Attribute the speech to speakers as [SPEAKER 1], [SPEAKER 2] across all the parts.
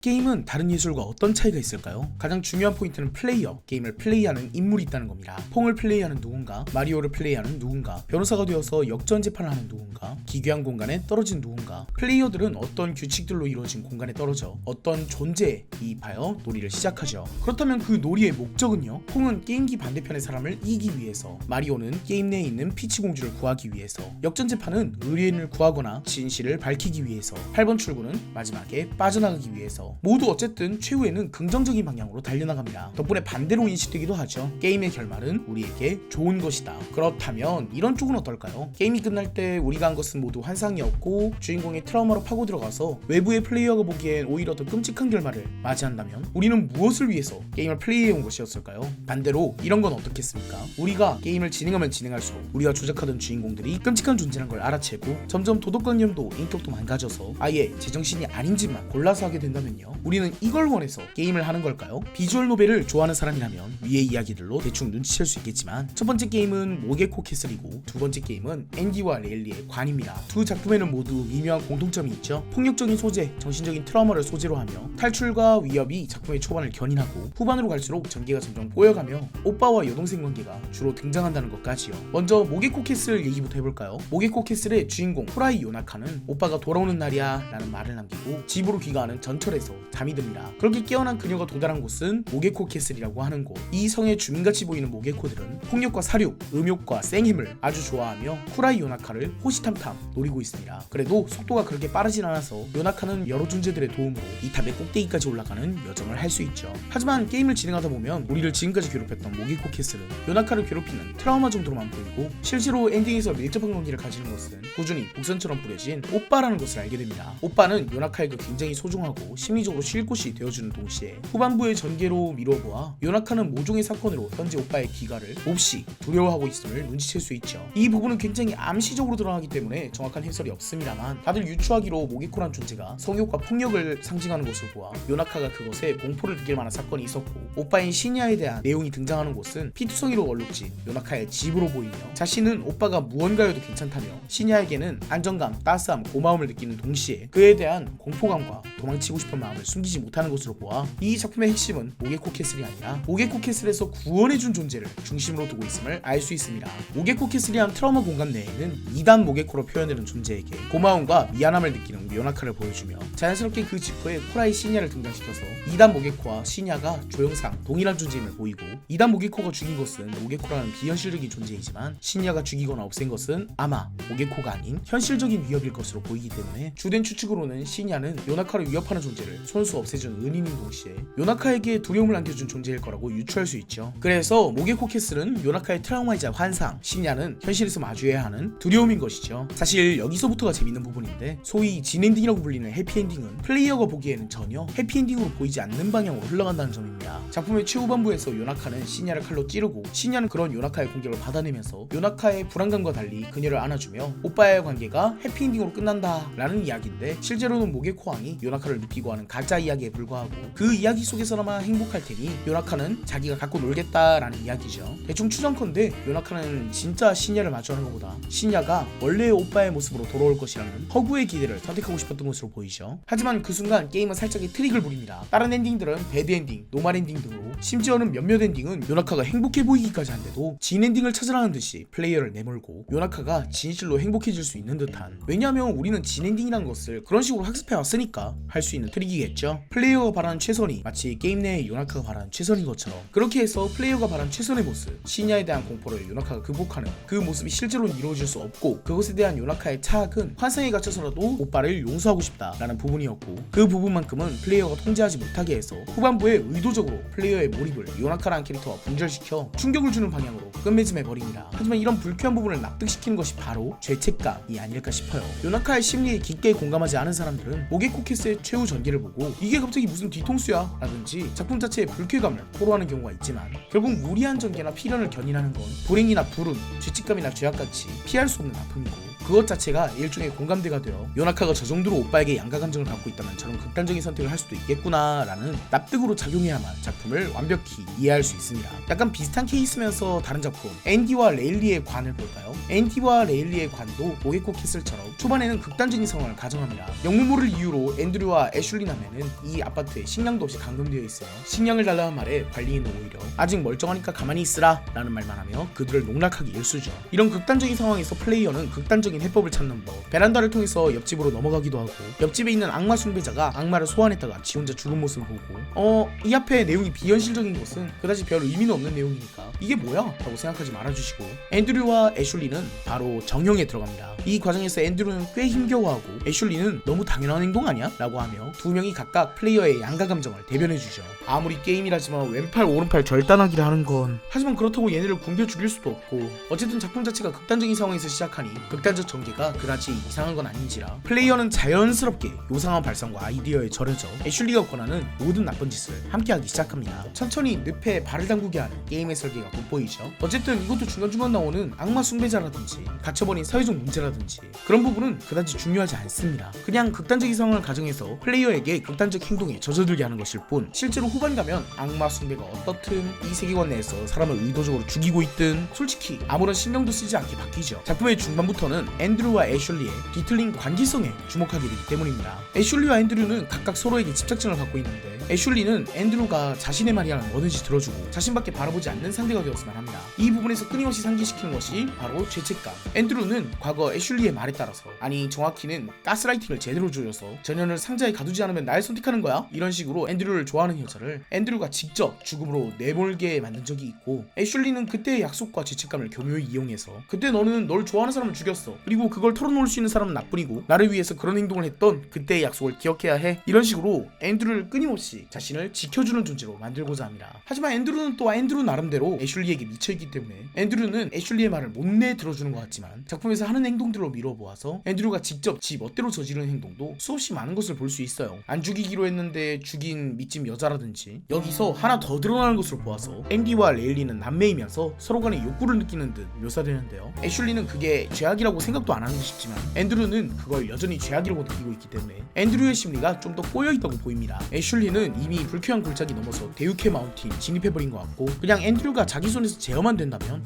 [SPEAKER 1] 게임은 다른 예술과 어떤 차이가 있을까요? 가장 중요한 포인트는 플레이어, 게임을 플레이하는 인물이 있다는 겁니다. 퐁을 플레이하는 누군가, 마리오를 플레이하는 누군가, 변호사가 되어서 역전재판을 하는 누군가, 기괴한 공간에 떨어진 누군가. 플레이어들은 어떤 규칙들로 이루어진 공간에 떨어져 어떤 존재에 이입하여 놀이를 시작하죠. 그렇다면 그 놀이의 목적은요? 퐁은 게임기 반대편의 사람을 이기기 위해서, 마리오는 게임 내에 있는 피치 공주를 구하기 위해서, 역전재판은 의뢰인을 구하거나 진실을 밝히기 위해서, 8번 출구는 마지막에 빠져나가기 위해서. 모두 어쨌든 최후에는 긍정적인 방향으로 달려나갑니다. 덕분에 반대로 인식되기도 하죠. 게임의 결말은 우리에게 좋은 것이다. 그렇다면 이런 쪽은 어떨까요? 게임이 끝날 때 우리가 한 것은 모두 환상이었고 주인공의 트라우마로 파고 들어가서 외부의 플레이어가 보기엔 오히려 더 끔찍한 결말을 맞이한다면 우리는 무엇을 위해서 게임을 플레이해온 것이었을까요? 반대로 이런 건 어떻겠습니까? 우리가 게임을 진행하면 진행할수록 우리가 조작하던 주인공들이 끔찍한 존재란 걸 알아채고 점점 도덕관념도 인격도 망가져서 아예 제정신이 아닌 짓만 골라서 하게 된다면요, 우리는 이걸 원해서 게임을 하는 걸까요? 비주얼 노벨을 좋아하는 사람이라면 위의 이야기들로 대충 눈치챌 수 있겠지만, 첫 번째 게임은 모게코 캐슬이고 두 번째 게임은 앤디와 레일리의 관입니다. 두 작품에는 모두 미묘한 공통점이 있죠. 폭력적인 소재, 정신적인 트라우마를 소재로 하며 탈출과 위협이 작품의 초반을 견인하고 후반으로 갈수록 전개가 점점 꼬여가며 오빠와 여동생 관계가 주로 등장한다는 것까지요. 먼저 모게코 캐슬 얘기부터 해볼까요? 모게코 캐슬의 주인공 후라이 요나카는 오빠가 돌아오는 날이야 라는 말을 남기고 집으로 귀가하는 전철에서 잠이 듭니다. 그렇게 깨어난 그녀가 도달한 곳은 모게코 캐슬이라고 하는 곳. 이 성의 주민같이 보이는 모게코들은 폭력과 사륙, 음욕과 생힘을 아주 좋아하며 후라이 요나카를 호시탐탐 노리고 있습니다. 그래도 속도가 그렇게 빠르진 않아서 요나카는 여러 존재들의 도움으로 이 탑의 꼭대기까지 올라가는 여정을 할 수 있죠. 하지만 게임을 진행하다 보면 우리를 지금까지 괴롭혔던 모게코 캐슬은 요나카를 괴롭히는 트라우마 정도로만 보이고 실제로 엔딩에서 밀접한 관계를 가지는 것은 꾸준히 복선처럼 뿌려진 오빠라는 것을 알게 됩니다. 오빠는 요나카에게 굉장히 소중하고 심리적으로 쉴 곳이 되어주는 동시에 후반부의 전개로 미뤄보아 요나카는 모종의 사건으로 현재 오빠의 귀가를 몹시 두려워하고 있음을 눈치챌 수 있죠. 이 부분은 굉장히 암시적으로 드러나기 때문에 정확한 해설이 없습니다만, 다들 유추하기로 모게코란 존재가 성욕과 폭력을 상징하는 것을 보아 요나카가 그것에 공포를 느낄 만한 사건이 있었고, 오빠인 시니아에 대한 내용이 등장하는 곳은 피투성이로 얼룩진 요나카의 집으로 보이며, 자신은 오빠가 무언가여도 괜찮다며 시니아에게는 안정감, 따스함, 고마움을 느끼는 동시에 그에 대한 공포감과 도망치고 싶은 마음을 숨기지 못하는 것으로 보아 이 작품의 핵심은 모게코 캐슬이 아니라 모게코 캐슬에서 구원해준 존재를 중심으로 두고 있음을 알 수 있습니다. 모게코 캐슬이란 트라우마 공간 내에는 2단 모게코로 표현되는 존재에게 고마움과 미안함을 느끼는 요나카를 보여주며, 자연스럽게 그 직후에 후라이 시니아를 등장시켜서 2단 모게코와 시니아가 조형상 동일한 존재임을 보이고, 2단 모게코가 죽인 것은 모게코라는 비현실적인 존재이지만 시니아가 죽이거나 없앤 것은 아마 모게코가 아닌 현실적인 위협일 것으로 보이기 때문에 주된 추측으로는 시니아는 요나카를 위협하는 존재를 손수 없애준 은인인 동시에 요나카에게 두려움을 안겨준 존재일 거라고 유추할 수 있죠. 그래서 모게코 캐슬은 요나카의 트라우마이자 환상, 시니아는 현실에서 마주해야 하는 두려움인 것이죠. 사실 여기서부터가 재밌는 부분인데, 소위 진엔딩이라고 불리는 해피엔딩은 플레이어가 보기에는 전혀 해피엔딩으로 보이지 않는 방향으로 흘러간다는 점입니다. 작품의 최후반부에서 요나카는 시니아를 칼로 찌르고, 시니아는 그런 요나카의 공격을 받아내면서 요나카의 불안감과 달리 그녀를 안아주며 오빠의 관계가 해피엔딩으로 끝난다 라는 이야기인데, 실제로는 모게코 왕이 요나카를 눕히고 하는 가짜 이야기에 불과하고, 그 이야기 속에서나마 행복할 테니 요나카는 자기가 갖고 놀겠다라는 이야기죠. 대충 추정컨대 요나카는 진짜 시니아를 마주하는 것보다 시니아가 원래의 오빠의 모습으로 돌아올 것이라는 허구의 기대를 선택하고 싶었던 것으로 보이죠. 하지만 그 순간 게임은 살짝의 트릭을 부립니다. 다른 엔딩들은 배드엔딩, 노말엔딩 등으로, 심지어는 몇몇 엔딩은 요나카가 행복해 보이기까지 한데도 진엔딩을 찾으라는 듯이 플레이어를 내몰고 요나카가 진실로 행복해질 수 있는 듯한, 왜냐하면 우리는 진엔딩이라는 것을 그런 식으로 학습해왔으니까 할 수 있는 트릭이겠죠. 플레이어가 바라는 최선이 마치 게임 내에 요나카가 바라는 최선인 것처럼, 그렇게 해서 플레이어가 바라는 최선의 모습, 시니아에 대한 공포를 요나카가 극복하는 그 모습이 실제로는 이루어질 수 없고, 그것에 대한 요나카의 차악은 환상에 갇혀서라도 오빠를 용서하고 싶다라는 부분이었고, 그 부분만큼은 플레이어가 통제하지 못하게 해서 후반부에 의도적으로 플레이어의 몰입을 요나카라는 캐릭터와 분절시켜 충격을 주는 방향으로 끝맺음해버립니다. 하지만 이런 불쾌한 부분을 납득시키는 것이 바로 죄책감이 아닐까 싶어요. 요나카의 심리에 깊게 공감하지 않은 사람들은 모게코 캐슬의 최후 전개를 보고 이게 갑자기 무슨 뒤통수야 라든지 작품 자체의 불쾌감을 토로하는 경우가 있지만, 결국 무리한 전개나 필연을 견인하는 건 불행이나 불운, 죄책감이나 죄악같이 피할 수 없는 아픔이고, 그것 자체가 일종의 공감대가 되어 요나카가 저 정도로 오빠에게 양가 감정을 갖고 있다면 저런 극단적인 선택을 할 수도 있겠구나 라는 납득으로 작용해야만 작품을 완벽히 이해할 수 있습니다. 약간 비슷한 케이스면서 다른 작품 앤디와 레일리의 관을 볼까요? 앤디와 레일리의 관도 모게코 캐슬처럼 초반에는 극단적인 상황을 가정합니다. 영무모를 이유로 앤드류와 애슐리 남매는 이 아파트에 식량도 없이 감금되어 있어요. 식량을 달라는 말에 관리인은 오히려 아직 멀쩡하니까 가만히 있으라 라는 말만 하며 그들을 농락하기 일쑤죠. 이런 극단적인 상황에서 플레이어는 극단적인 해법을 찾는 법, 베란다를 통해서 옆집으로 넘어가기도 하고 옆집에 있는 악마 숭배자가 악마를 소환했다가 지 혼자 죽은 모습을 보고 이 앞에 내용이 비현실적인 것은 그다지 별 의미는 없는 내용이니까 이게 뭐야? 라고 생각하지 말아주시고 앤드류와 애슐리는 바로 정형에 들어갑니다. 이 과정에서 앤드류는 꽤 힘겨워하고 애슐리는 너무 당연한 행동 아니야? 라고 하며 두 명이 각각 플레이어의 양가 감정을 대변해주죠. 아무리 게임이라지만 왼팔 오른팔 절단하기를 하는 건 하지만 그렇다고 얘네를 굶겨 죽일 수도 없고 어쨌든 작품 자체가 극단적인 상황에서 시작하니 극단적 전개가 그다지 이상한 건 아닌지라 플레이어는 자연스럽게 요상한 발상과 아이디어에 절여져 애슐리가 권하는 모든 나쁜 짓을 함께하기 시작합니다. 천천히 늪에 발을 담그게 하는 게임의 설계가 돋보이죠. 어쨌든 이것도 중간중간 나오는 악마 숭배자라든지 갇혀버린 사회적 문제라든지 그런 부분은 그다지 중요하지 않습니다. 그냥 극단적인 상황을 가정해서 플레이어에게 극단적 행동에 젖어들게 하는 것일 뿐 실제로 후반 가면 악마 숭배가 어떻든 이 세계관 내에서 사람을 의도적으로 죽이고 있든 솔직히 아무런 신경도 쓰지 않게 바뀌죠. 작품의 중반부터는 앤드류와 애슐리의 뒤틀린 관계성에 주목하게 되기 때문입니다. 애슐리와 앤드류는 각각 서로에게 집착증을 갖고 있는데 애슐리는 앤드류가 자신의 말이라면 뭐든지 들어주고 자신밖에 바라보지 않는 상대가 되었으면 합니다. 이 부분에서 끊임없이 상기시키는 것이 바로 죄책감. 앤드류는 과거 애슐리의 말에 따라서 아니 정확히는 가스라이팅을 제대로 조여서 전현을 상자에 가두지 않으면 날 선택하는 거야? 이런 식으로 앤드류를 좋아하는 여자를 앤드류가 직접 죽음으로 내몰게 만든 적이 있고 애슐리는 그때의 약속과 죄책감을 교묘히 이용해서 그때 너는 널 좋아하는 사람을 죽였어. 그리고 그걸 털어놓을 수 있는 사람은 나뿐이고 나를 위해서 그런 행동을 했던 그때의 약속을 기억해야 해. 이런 식으로 앤드류를 끊임없이 자신을 지켜주는 존재로 만들고자 합니다. 하지만 앤드류는 또 앤드류 나름대로 애슐리에게 미쳐있기 때문에 앤드류는 애슐리의 말을 못내 들어주는 것 같지만 작품에서 하는 행동들로 미뤄보아서 앤드류가 직접 지 멋대로 저지르는 행동도 수없이 많은 것을 볼 수 있어요. 안 죽이기로 했는데 죽인 밑집 여자라든지 여기서 하나 더 드러나는 것으로 보아서 앤디와 레일리는 남매이면서 서로 간의 욕구를 느끼는 듯 묘사되는데요. 애슐리는 그게 죄악이라고 생각도 안 하는 듯 싶지만 앤드류는 그걸 여전히 죄악이라고 느끼고 있기 때문에 앤드류의 심리가 좀 더 꼬여있다고 보입니다. 애슐리는 이미 불쾌한 골짜기 넘어서 대육회 마운틴 진입해버린 것 같고 그냥 앤드류가 자기 손에서 제어만 된다면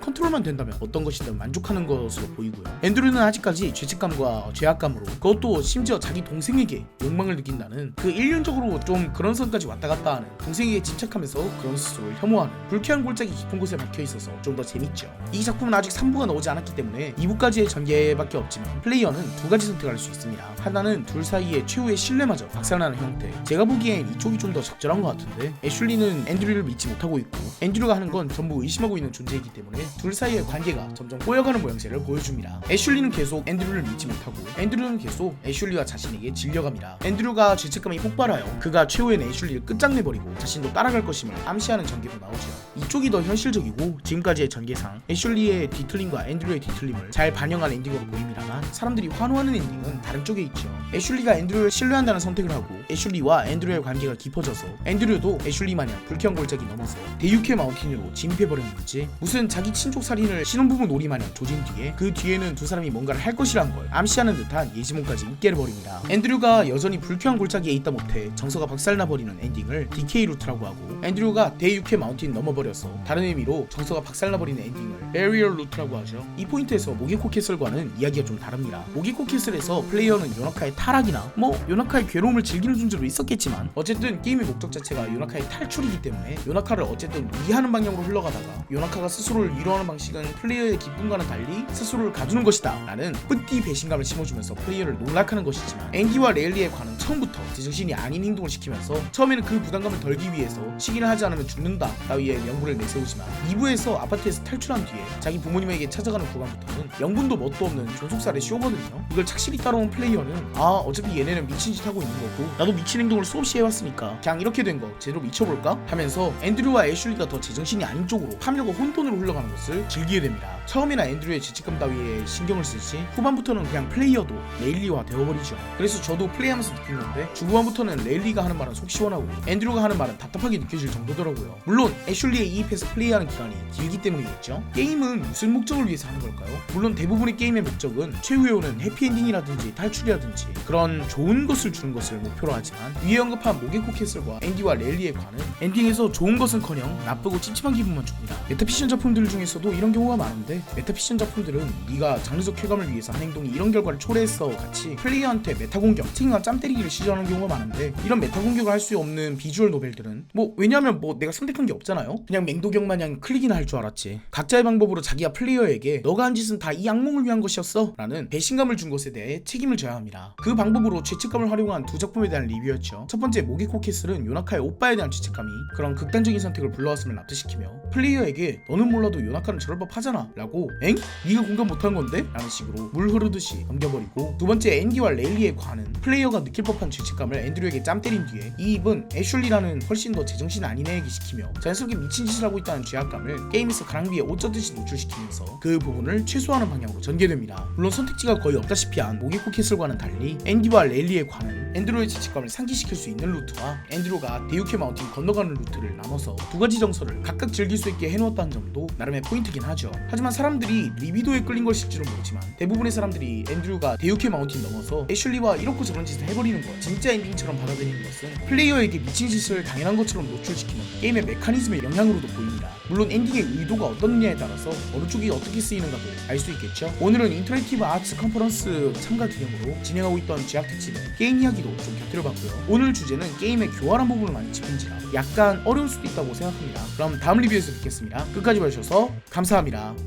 [SPEAKER 1] 컨트롤만 된다면 어떤 것이든 만족하는 것으로 보이고요. 앤드류는 아직까지 죄책감과 죄악감으로 그것도 심지어 자기 동생에게 욕망을 느낀다는 그 일륜적으로 좀 그런 선까지 왔다 갔다 하는 동생에게 집착하면서 그런 스스로를 혐오하는 불쾌한 골짜기 깊은 곳에 박혀있어서 좀 더 재밌죠. 이 작품은 아직 3부가 나오지 않았기 때문에 2부까지의 전개밖에 없지만 플레이어는 두 가지 선택을 할 수 있습니다. 하나는 둘 사이의 최후의 신뢰마저 박살나는 형태. 제가 보기엔 이쪽이 좀 더 적절한 것 같은데 애슐리는 앤드류를 믿지 못하고 있고 앤드류가 하는 건 전부 의심하고 있는 존재이기 때문에 둘 사이의 관계가 점점 꼬여가는 모양새를 보여줍니다. 애슐리는 계속 앤드류를 믿지 못하고 앤드류는 계속 애슐리와 자신에게 질려갑니다. 앤드류가 죄책감이 폭발하여 그가 최후에는 애슐리를 끝장내버리고 자신도 따라갈 것임을 암시하는 전개도 나오죠. 이쪽이 더 현실적이고 지금까지의 전개상 애슐리의 뒤틀림과 앤드류의 뒤틀림을 잘 반영한 엔딩으로 보입니다만 사람들이 환호하는 엔딩은 다른 쪽에 있죠. 애슐리가 앤드류를 신뢰한다는 선택을 하고 애슐리와 앤드류의 관계가 깊어져서 앤드류도 애슐리 마냥 불쾌한 골짜기 넘어서 대육회 마운틴으로 진입해버렸는지 무슨 자기 친족 살인을 신혼부부 놀이 마냥 조진 뒤에 그 뒤에는 두 사람이 뭔가를 할 것이란 걸 암시하는 듯한 예지몽까지 있게를 버립니다. 앤드류가 여전히 불쾌한 골짜기에 있다 못해 정서가 박살나버리는 엔딩을 디케이 루트라고 하고 앤드류가 대육회 마운틴 넘어버려서 다른 의미로 정서가 박살나버리는 엔딩을 베리어 루트라고 하죠. 이 포인트에서 모게코 캐슬과는 이야기가 좀 다릅니다. 모게코 캐슬에서 플레이어는 요나카의 타락이나 요나카의 괴로움을 즐기는 존재로 있었겠지만 어쨌든 게임의 목적 자체가 요나카의 탈출이기 때문에 요나카를 어쨌든 위하는 방향으로 흘러가다가 요나카가 스스로를 위로하는 방식은 플레이어의 기쁨과는 달리 스스로를 가두는 것이다 라는 뿌띠 배신감을 심어주면서 플레이어를 농락하는 것이지만 앤디와 레일리의 관은 처음부터 제정신이 아닌 행동을 시키면서 처음에는 그 부담감을 덜기 위해서 시기를 하지 않으면 죽는다 따위의 명분을 내세우지만 2부에서 아파트에서 탈출한 뒤에 자기 부모님에게 찾아가는 구간부터는 영분도 뭣도 없는 존속살의 쇼거든요. 이걸 착실히 따라온 플레이어는 어차피 얘네는 미친 짓 하고 있는 거고 나도 미친 행동을 수없이 해왔으니까 그냥 이렇게 된 거 제대로 미쳐볼까? 하면서 앤드류와 애슐리가 더 제정신이 아닌 쪽으로 파멸과 혼돈으로 흘러가는 것을 즐기게 됩니다. 처음이나 앤드류의 죄책감 따위에 신경을 쓰지 후반부터는 그냥 플레이어도 레일리화 되어버리죠. 그래서 저도 플레이하면서 느낀 건데 중후반부터는 레일리가 하는 말은 속 시원하고 앤드류가 하는 말은 답답하게 느껴질 정도더라고요. 물론 애슐리에 이입해서 플레이하는 기간이 길기 때문이겠죠. 게임은 무슨 목적을 위해서 하는 걸까요? 물론 대부분의 게임의 목적은 최후에 오는 해피엔딩이라든지 탈출이라든지 그런 좋은 것을 주는 것을 목표로 하지만 위에 언급한 모게코 캐슬과 앤디와 레일리의 관은 엔딩에서 좋은 것은커녕 나쁘고 찝찝한 기분만 줍니다. 메타피션 작품들 중에서도 이런 경우가 많은데 메타피션 작품들은 네가 장르적 쾌감을 위해서 한 행동이 이런 결과를 초래했어 같이 플레이어한테 메타 공격, 책임감 짬 때리기를 시전하는 경우가 많은데 이런 메타 공격을 할 수 없는 비주얼 노벨들은 왜냐면 내가 선택한 게 없잖아요. 그냥 맹독역 마냥 클릭이나 할 줄 알았지. 각자의 방법으로 자기가 플레이어에게 너가 한 짓은 다 이 악몽을 위한 것이었어 라는 배신감을 준 것에 대해 책임을 져야 합니다. 그 방법으로 죄책감을 활용한 두 작품에 대한 리뷰였죠. 첫 번째 모게코 캐슬은 요나카의 오빠에 대한 죄책감이 그런 극단적인 선택을 불러왔음을 납득시키며 플레이어에게 너는 몰라도 요나카는 저럴 법하잖아 라고 엥? 네가 공감 못한 건데? 라는 식으로 물 흐르듯이 넘겨버리고, 두 번째 앤디와 레일리의 관은 플레이어가 느낄 법한 죄책감을 앤드류에게 짬 때린 뒤에 이 입은 애슐리라는 훨씬 더 제정신 아닌 애에게 시키며 자연스럽게 미친 짓을 하고 있다는 죄악감을 게임에서 가랑비에 옷 젖듯이 노출시키면서 그 부분을 최소화하는 방향으로 전개됩니다. 물론 선택지가 거의 없다시피 한 모게코 캐슬과는 달리 앤디와 레일리의 관은 앤드류의 죄책감을 상기시킬 수 있는 루트와 앤드류가 데유케 마운틴 건너가는 루트를 나눠서 두 가지 정서를 각각 즐길 수 있게 해놓았다는 점도 나름의 포인트긴 하죠. 하지만 사람들이 리비도에 끌린 것일지는 모르지만 대부분의 사람들이 앤드류가 데유케 마운틴 넘어서 애슐리와 이렇고 저런 짓을 해버리는 것, 진짜 엔딩처럼 받아들이는 것은 플레이어에게 미친 짓을 당연한 것처럼 노출시키는 게임의 메커니즘의 영향으로도 보입니다. 물론 엔딩의 의도가 어떻느냐에 따라서 어느 쪽이 어떻게 쓰이는가도 알 수 있겠죠. 오늘은 인터랙티브 아츠 컨퍼런스 참가 기념으로 진행하고 있던 쥐약 특집에 게임 이야기도 좀 곁들여봤고요. 오늘 주제는 게임의 교활한 부분을 많이 짚은지라 약간 어려울 수도 있다고 생각합니다. 그럼 다음 리뷰에서 뵙겠습니다. 끝까지 봐주셔서 감사합니다.